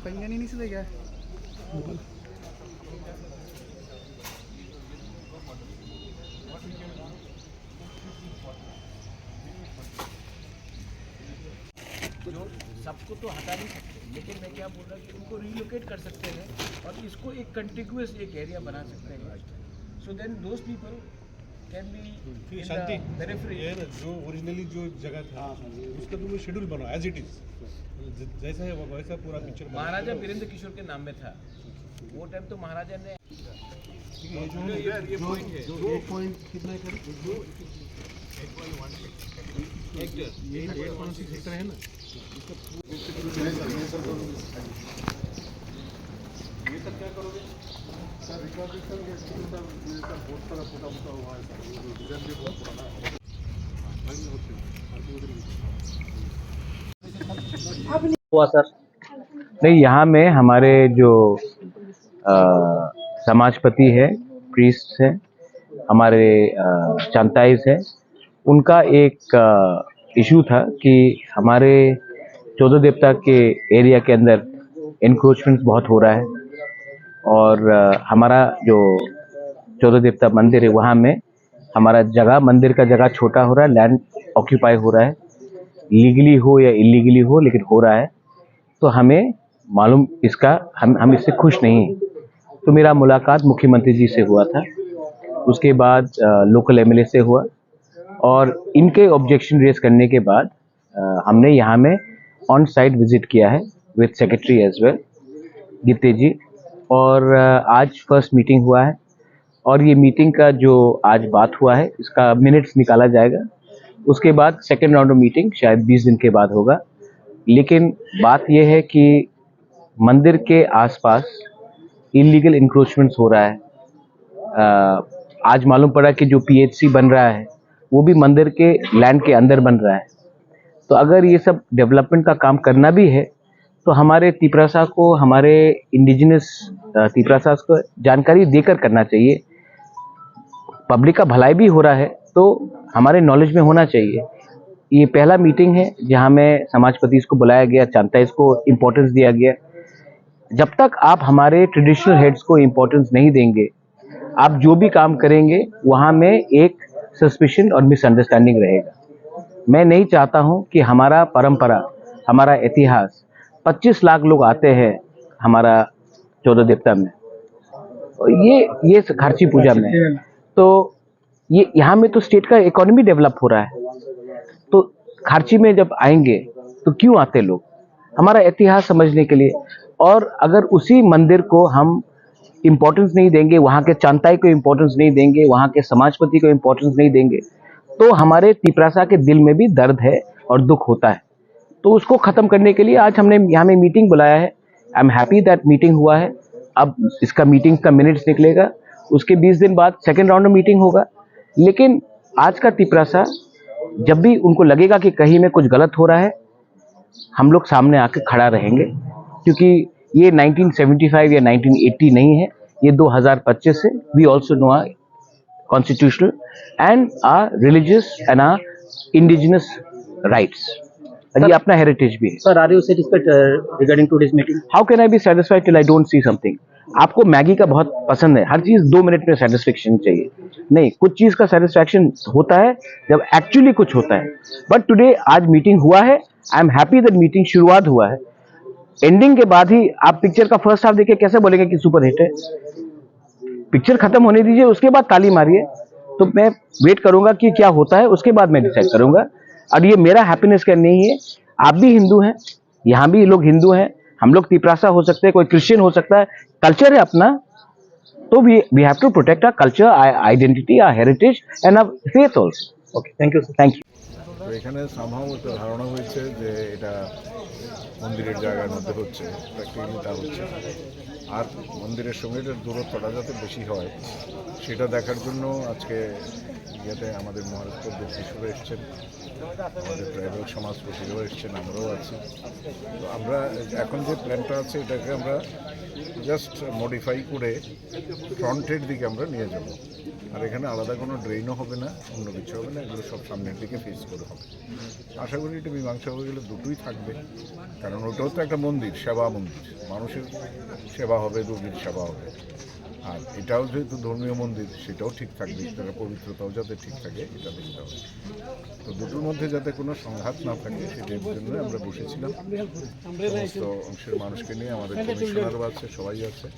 pengen ini sih ya. जो सबको तो हटा नहीं सकते, लेकिन मैं क्या बोल रहा हूँ कि उनको रिलोकेट कर सकते हैं और इसको एक कंटिग्यूअस एक एरिया बना सकते हैं. So then those people can be Shanti periphery. जो ओरिजिनली जो जगह था उसका तुम शेड्यूल बनाओ एज इट इज, जैसा है वैसा पूरा पिक्चर. महाराजा वीरेंद्र किशोर के नाम में था वो टाइम, तो महाराजा ने ये पॉइंट कितना हेक्टर 8.6 हेक्टर है ना. ये सर क्या करोगे सर? रिकॉर्डेशन के सर बहुत सारा फोटा मोटा हुआ है सर, डिजाइन भी बहुत पुराना है. हुआ सर नहीं, यहाँ में हमारे जो समाजपति है, प्रीस्ट है, हमारे चांताइज है, उनका एक इशू था कि हमारे 14 देवता के एरिया के अंदर इंक्रोचमेंट बहुत हो रहा है और हमारा जो 14 देवता मंदिर है वहाँ में हमारा जगह, मंदिर का जगह छोटा हो रहा है, लैंड ऑक्यूपाई हो रहा है, लीगली हो या इलीगली हो लेकिन हो रहा है. तो हमें मालूम इसका, हम इससे खुश नहीं हैं. तो मेरा मुलाकात मुख्यमंत्री जी से हुआ था, उसके बाद लोकल एमएलए से हुआ और इनके ऑब्जेक्शन रेज करने के बाद हमने यहाँ में ऑन साइट विजिट किया है विद सेक्रेटरी एज वेल गीते जी. और आज फर्स्ट मीटिंग हुआ है और ये मीटिंग का जो आज बात हुआ है इसका मिनट्स निकाला जाएगा. उसके बाद सेकेंड राउंड ऑफ मीटिंग शायद 20 दिन के बाद होगा. लेकिन बात यह है कि मंदिर के आसपास इलीगल इंक्रोचमेंट्स हो रहा है. आज मालूम पड़ा कि जो पीएचसी बन रहा है वो भी मंदिर के लैंड के अंदर बन रहा है. तो अगर ये सब डेवलपमेंट का काम करना भी है तो हमारे तिपरासा को, हमारे इंडिजिनस तिपरासा को जानकारी देकर करना चाहिए. पब्लिक का भलाई भी हो रहा है तो हमारे नॉलेज में होना चाहिए. ये पहला मीटिंग है जहां में समाजपति को बुलाया गया, चांताइज को इम्पोर्टेंस दिया गया. जब तक आप हमारे ट्रेडिशनल हेड्स को इम्पोर्टेंस नहीं देंगे, आप जो भी काम करेंगे वहां में एक सस्पिशन और मिसअंडरस्टैंडिंग रहेगा. मैं नहीं चाहता हूं कि हमारा परंपरा, हमारा इतिहास, 25 लाख लोग आते हैं हमारा 14 देवता में, ये खारची पूजा में, तो ये यहाँ में तो स्टेट का इकोनॉमी डेवलप हो रहा है. तो खारची में जब आएंगे तो क्यों आते लोग? हमारा इतिहास समझने के लिए. और अगर उसी मंदिर को हम इम्पोर्टेंस नहीं देंगे, वहाँ के चांताई को इम्पोर्टेंस नहीं देंगे, वहाँ के समाजपति को इम्पोर्टेंस नहीं देंगे, तो हमारे तिपरासा के दिल में भी दर्द है और दुख होता है. तो उसको ख़त्म करने के लिए आज हमने यहाँ में मीटिंग बुलाया है. I am happy that meeting हुआ है. अब इसका मीटिंग का मिनट्स निकलेगा, उसके 20 दिन बाद सेकेंड राउंड में मीटिंग होगा. लेकिन आज का तिपरासा जब भी उनको लगेगा कि कहीं में कुछ गलत हो रहा है, हम लोग सामने आके खड़ा रहेंगे. क्योंकि ये 1975 या 1980 नहीं है, ये 2025 है. We also know our constitutional and our religious and our indigenous rights. ये अपना हेरिटेज भी है. Sir, are you satisfied regarding today's meeting? How can I be satisfied till I don't see something? आपको मैगी का बहुत पसंद है, हर चीज 2 मिनट में सेटिस्फेक्शन चाहिए. नहीं, कुछ चीज का सेटिस्फेक्शन होता है जब एक्चुअली कुछ होता है. बट टुडे आज मीटिंग हुआ है. I am happy that meeting शुरुआत हुआ है. एंडिंग के बाद ही आप पिक्चर का फर्स्ट हाफ देखिए, कैसे बोलेंगे कि सुपर हिट है? पिक्चर खत्म होने दीजिए, उसके बाद ताली मारिए. तो मैं वेट करूंगा कि क्या होता है, उसके बाद मैं डिसाइड करूंगा. और ये मेरा हैप्पीनेस का नहीं है. आप भी हिंदू हैं, यहाँ भी लोग हिंदू हैं, हम लोग तिपरासा हो सकते हैं, कोई क्रिश्चियन हो सकता है, कल्चर है अपना. तो we have to protect our culture, our identity, our heritage and our faith also. Okay, thank you, sir. Thank you. তো এখানে সামহাও একটা ধারণা হয়েছে যে এটা মন্দিরের জায়গার মধ্যে হচ্ছে, প্র্যাকটিক্যালি তা হচ্ছে না। আর মন্দিরের সঙ্গে এটার দূরত্বটা যাতে বেশি হয় সেটা দেখার জন্য আজকে ইয়েতে আমাদের মহারাষ্ট্র কিশোর এসছেন, আমাদের ট্রাইবাল সমাজ প্রতিনিধিও এসছেন, আমরাও আছি। তো আমরা এখন যে প্ল্যানটা আছে এটাকে আমরা জাস্ট মডিফাই করে ফ্রন্টের দিকে আমরা নিয়ে যাব। আর এখানে আলাদা কোনো ড্রেনও হবে না, অন্য কিছু হবে না, এগুলো সব সামনের দিকে ফেস করে হবে। আশা করি এটা মীমাংসা হয়ে গেলে দুটোই থাকবে, কারণ ওটাও তো একটা মন্দির, সেবা মন্দির, মানুষের সেবা হবে, রোগীর সেবা হবে। আর এটাও যেহেতু ধর্মীয় মন্দির, সেটাও ঠিক থাকবে, সেটার পবিত্রতাও যাতে ঠিক থাকে এটা দেখতে হবে। তো দুটোর মধ্যে যাতে কোনো সংঘাত না থাকে সেটার জন্য আমরা বসেছিলাম। সমস্ত অংশের মানুষকে নিয়ে আমাদের কমিশনারও আছে, সবাই আছে,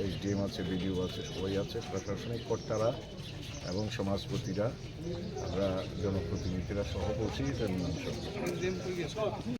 এসডিএম আছে, বিডিও আছে, সবাই আছে, প্রশাসনিক কর্তারা এবং সমাজপতিরা, আমরা জনপ্রতিনিধিরা সহ বসেই এটা মীমাংসা